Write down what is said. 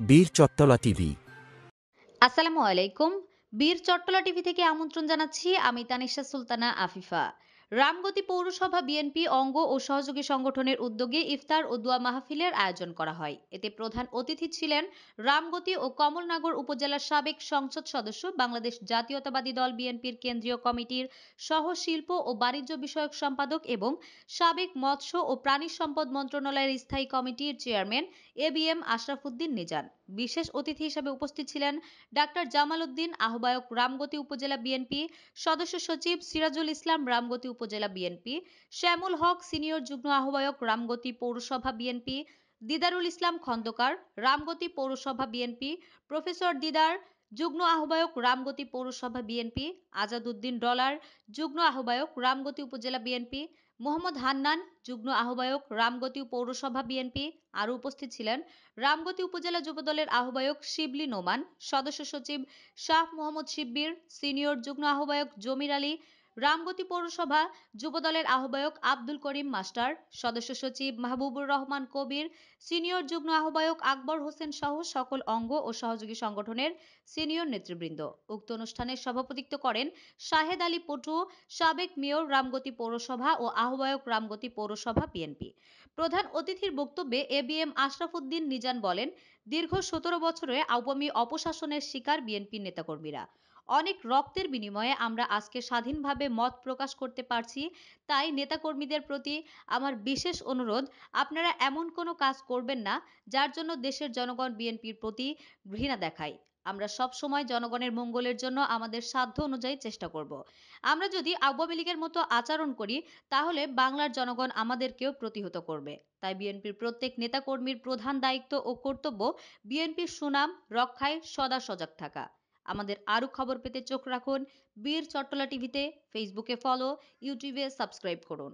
বীর চট্টলা টিভি। আসসালামু আলাইকুম। বীর চট্টলা টিভি থেকে আমন্ত্রণ জানাচ্ছি আমি তানিশা সুলতানা আফিফা। রামগতি পৌরসভা বিএনপি অঙ্গ ও সহযোগী সংগঠনের উদ্যোগে ইফতার ও দোয়া মাহফিলের আয়োজন করা হয়। এতে প্রধান অতিথি ছিলেন রামগতি ও কমলনগর উপজেলার সাবেক সংসদ সদস্য, বাংলাদেশ জাতীয়তাবাদী দল বিএনপির কেন্দ্রীয় কমিটির সহ শিল্প ও বাণিজ্য বিষয়ক সম্পাদক এবং সাবেক মৎস্য ও প্রাণী সম্পদ মন্ত্রণালয়ের স্থায়ী কমিটির চেয়ারম্যান এবিএম আশরাফুদ্দীন নিজান। বিশেষ অতিথি হিসেবে উপস্থিত ছিলেন ডাক্তার জামাল উদ্দিন, আহ্বায়ক রামগতি উপজেলা বিএনপি, সদস্য সচিব সিরাজুল ইসলাম রামগতি উপজেলা বিএনপি, শ্যামুল হক সিনিয়র যুগ্ম আহ্বায়ক রামগতি পৌরসভা বিএনপি, দিদারুল ইসলাম খন্দকার রামগতি পৌরসভা বিএনপি, প্রফেসর দিদার যুগ্ম আহ্বায়ক রামগতি পৌরসভা বিএনপি, আজাদ উদ্দিন ডলার যুগ্ম আহ্বায়ক রামগতি উপজেলা বিএনপি, মোহাম্মদ হান্নান যুগ্ম আহ্বায়ক রামগতি পৌরসভা বিএনপি। আরও উপস্থিত ছিলেন রামগতি উপজেলা যুবদলের আহ্বায়ক শিবলি নোমান, সদস্য সচিব শাহ মোহাম্মদ শিব্বির, সিনিয়র যুগ্ম আহ্বায়ক জমির আলী, রামগতি পৌরসভা যুবদলের আহ্বায়ক আব্দুল করিম মাস্টার, সদস্য সচিব মাহবুবুর রহমান কবির, সিনিয়র যুগ্ম আহ্বায়ক আকবর হোসেন সহ সকল অঙ্গ ও সহযোগী সংগঠনের সিনিয়র নেতৃবৃন্দ। উক্ত অনুষ্ঠানে সভাপতিত্ব করেন শাহেদ আলী পটু, সাবেক মেয়র রামগতি পৌরসভা ও আহ্বায়ক রামগতি পৌরসভা বিএনপি। প্রধান অতিথির বক্তব্যে এবিএম আশরাফুদ্দীন নিজান বলেন, দীর্ঘ ১৭ বছরে আওয়ামী অপশাসনের শিকার বিএনপির নেতাকর্মীরা। অনেক রক্তের বিনিময়ে আমরা আজকে স্বাধীনভাবে মত প্রকাশ করতে পারছি। তাই নেতাকর্মীদের প্রতি আমার বিশেষ অনুরোধ, আপনারা এমন কোনো কাজ করবেন না যার জন্য দেশের জনগণ বিএনপির প্রতি ঘৃণা দেখায়। আমরা সব সময় জনগণের মঙ্গলের জন্য আমাদের সাধ্য অনুযায়ী চেষ্টা করব। আমরা যদি আওয়ামী লীগের মতো আচরণ করি তাহলে বাংলার জনগণ আমাদেরকেও প্রতিহত করবে। তাই বিএনপির প্রত্যেক নেতাকর্মীর প্রধান দায়িত্ব ও কর্তব্য বিএনপির সুনাম রক্ষায় সদা সজাগ থাকা। আমাদের আরও খবর পেতে চোখ রাখুন বীর চট্টলা টিভিতে, ফেসবুকে ফলো, ইউটিউবে সাবস্ক্রাইব করুন।